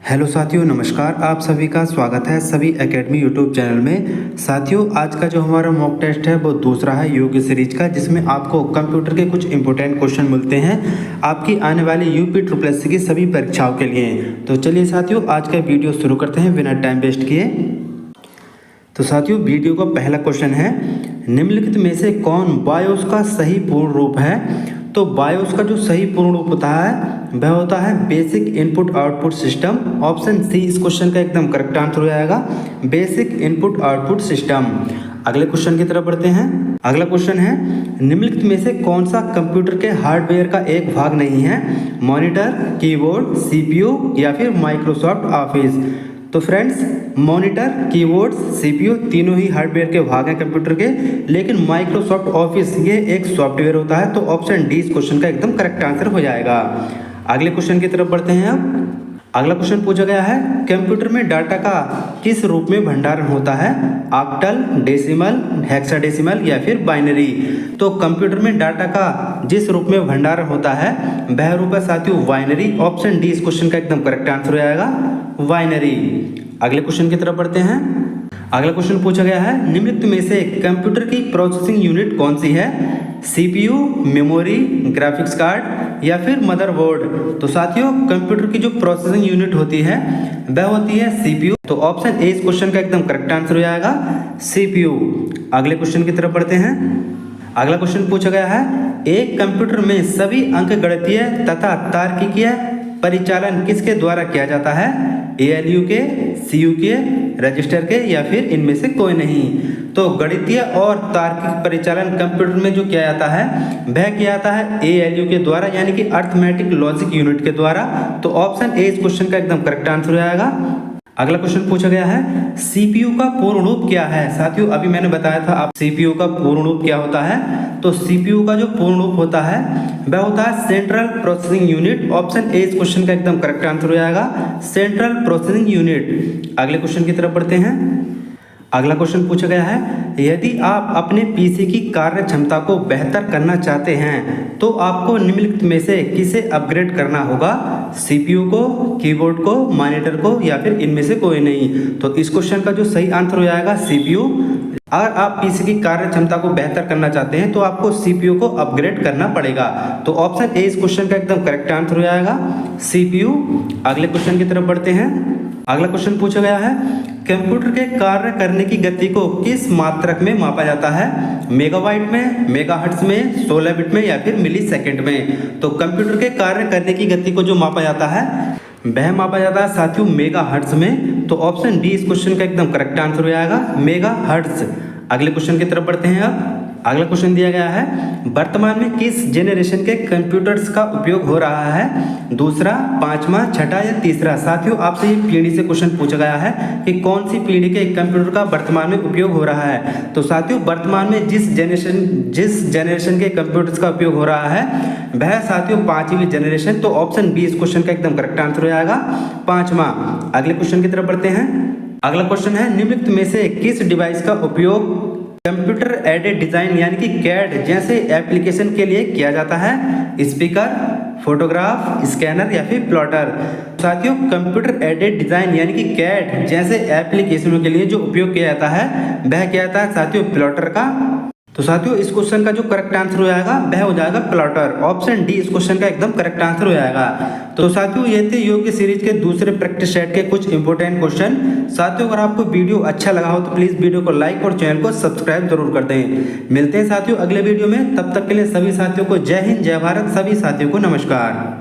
Hello साथियों, नमस्कार। आप सभी का स्वागत है सभी एकेडमी यूट्यूब चैनल में। साथियों, आज का जो हमारा मॉक टेस्ट है वो दूसरा है योग सीरीज का, जिसमें आपको कंप्यूटर के कुछ इंपॉर्टेंट क्वेश्चन मिलते हैं आपकी आने वाली यूपी SSS की सभी परीक्षाओं के लिए। तो चलिए साथियों, आज का वीडियो शुरू करते हैं बिना टाइम वेस्ट किए। तो साथियों, वीडियो का पहला क्वेश्चन है, निम्नलिखित में से कौन बायोस का सही पूर्ण रूप है? तो बायोस का जो सही पूर्ण रूप होता है वह होता है basic input output system. Option C इस क्वेश्चन का एकदम करेक्ट आंसर हो जाएगा, बेसिक इनपुट आउटपुट सिस्टम। अगले क्वेश्चन की तरफ बढ़ते हैं। अगला क्वेश्चन है, निम्नलिखित में से कौन सा कंप्यूटर के हार्डवेयर का एक भाग नहीं है? मॉनिटर, कीबोर्ड, सीपीयू या फिर माइक्रोसॉफ्ट ऑफिस। तो फ्रेंड्स, मॉनिटर, कीबोर्ड, सीपीयू तीनों ही हार्डवेयर के भाग हैं कंप्यूटर के, लेकिन माइक्रोसॉफ्ट ऑफिस ये एक सॉफ्टवेयर होता है। तो ऑप्शन डी इस क्वेश्चन का एकदम करेक्ट आंसर हो जाएगा। अगले क्वेश्चन की तरफ बढ़ते हैं अब। अगला क्वेश्चन पूछा गया है, कंप्यूटर में डाटा का किस रूप में भंडारण होता है? ऑक्टल, डेसिमल, हेक्साडेसिमल या फिर बाइनरी। तो कंप्यूटर में डाटा का जिस रूप में भंडारण होता है वह रूप है साथियों बाइनरी। ऑप्शन डी इस क्वेश्चन का एकदम करेक्ट आंसर हो जाएगा, बाइनरी। अगले क्वेश्चन की तरफ बढ़ते हैं। अगला क्वेश्चन पूछा गया है, निम्नलिखित में से कंप्यूटर की प्रोसेसिंग यूनिट कौन सी है? सीपीयू, मेमोरी, ग्राफिक्स कार्ड या फिर मदरबोर्ड। तो साथियों, कंप्यूटर की जो प्रोसेसिंग यूनिट होती है वह होती है सीपीयू। तो ऑप्शन ए इस क्वेश्चन का एकदम करेक्ट आंसर हो जाएगा, सीपीयू। अगले क्वेश्चन की तरफ बढ़ते हैं। अगला क्वेश्चन पूछा गया है, एक कंप्यूटर में सभी अंकगणितीय तथा तार्किकीय परिचालन किसके द्वारा किया जाता है? एएलयू के, सीयू के, रजिस्टर के या फिर इनमें से कोई नहीं। तो गणितीय और तार्किक परिचालन कंप्यूटर में जो किया जाता है वह किया जाता है एएलयू के द्वारा, यानी कि अर्थमेटिक लॉजिक यूनिट के द्वारा। तो ऑप्शन ए इस क्वेश्चन का एकदम करेक्ट आंसर हो जाएगा। अगला क्वेश्चन पूछा गया है, सीपीयू का पूर्ण रूप क्या है? साथियों, अभी मैंने बताया था आप सीपीयू का पूर्ण रूप क्या होता है। तो सीपीयू का जो पूर्ण रूप होता है वह होता है central processing unit. Option A इस क्वेश्चन का एकदम करेक्ट आंसर हो जाएगा, सेंट्रल प्रोसेसिंग यूनिट। अगले क्वेश्चन की तरफ बढ़ते हैं। अगला क्वेश्चन पूछा गया है, यदि आप अपने पीसी की कार्य क्षमता को बेहतर करना चाहते हैं तो आपको निम्नलिखित में से किसे अपग्रेड करना होगा? सीपीयू को, कीबोर्ड को, मॉनिटर को या फिर इनमें से कोई नहीं। तो इस क्वेश्चन का जो सही आंसर हो जाएगा सीपीयू। अगर आप पीसी की कार्य क्षमता को बेहतर करना चाहते हैं तो आपको सीपीयू को अपग्रेड करना पड़ेगा। तो ऑप्शन ए इस क्वेश्चन का एकदम करेक्ट आंसर हो जाएगा, सीपीयू। अगले क्वेश्चन की तरफ बढ़ते हैं। अगला क्वेश्चन पूछा गया है, कंप्यूटर के कार्य करने की गति को किस मात्रक में मापा जाता है? मेगाबाइट में, मेगाहर्ट्ज में, 16 बिट में या फिर मिली सेकेंड में। तो कंप्यूटर के कार्य करने की गति को जो मापा जाता है वह मापा जाता है साथियों मेगाहर्ट्ज में। तो ऑप्शन डी इस क्वेश्चन का एकदम करेक्ट आंसर हो जाएगा, मेगाहर्ट्ज। अगले क्वेश्चन की तरफ बढ़ते हैं अब। अगला क्वेश्चन दिया गया है, वर्तमान में किस जेनरेशन के कंप्यूटर्स का उपयोग हो रहा है? दूसरा, पांचवा, छठा या तीसरा। साथियों, आपसे ये पीढ़ी से क्वेश्चन पूछा गया है कि कौन सी पीढ़ी के कंप्यूटर का वर्तमान में उपयोग हो रहा है। तो साथियों, वर्तमान में जिस जेनरेशन के कंप्यूटर्स का उपयोग हो रहा है वह साथियों 5वीं जनरेशन। तो ऑप्शन बी इस क्वेश्चन का एकदम करेक्ट आंसर हो जाएगा, 5वां। अगले क्वेश्चन की तरफ बढ़ते हैं। अगला क्वेश्चन है, निम्नलिखित में से किस डिवाइस का उपयोग कंप्यूटर एडेड डिजाइन यानी कि कैड जैसे एप्लीकेशन के लिए किया जाता है? स्पीकर, फोटोग्राफ, स्कैनर या फिर प्लॉटर। साथियों, कंप्यूटर एडेड डिजाइन यानी कि कैड जैसे एप्लीकेशनों के लिए जो उपयोग किया जाता है वह किया जाता है साथियों प्लॉटर का। तो साथियों, इस क्वेश्चन का जो करेक्ट आंसर हो जाएगा वह हो जाएगा प्लॉटर। ऑप्शन डी इस क्वेश्चन का एकदम करेक्ट आंसर हो जाएगा। तो साथियों, ये थे योग की सीरीज के दूसरे प्रैक्टिस सेट के कुछ इंपॉर्टेंट क्वेश्चन। साथियों, अगर आपको वीडियो अच्छा लगा हो तो प्लीज वीडियो को लाइक और चैनल को सब्सक्राइब जरूर कर दें। मिलते हैं साथियों अगले वीडियो में, तब तक के लिए सभी साथियों को जय हिंद, जय भारत। सभी साथियों को नमस्कार।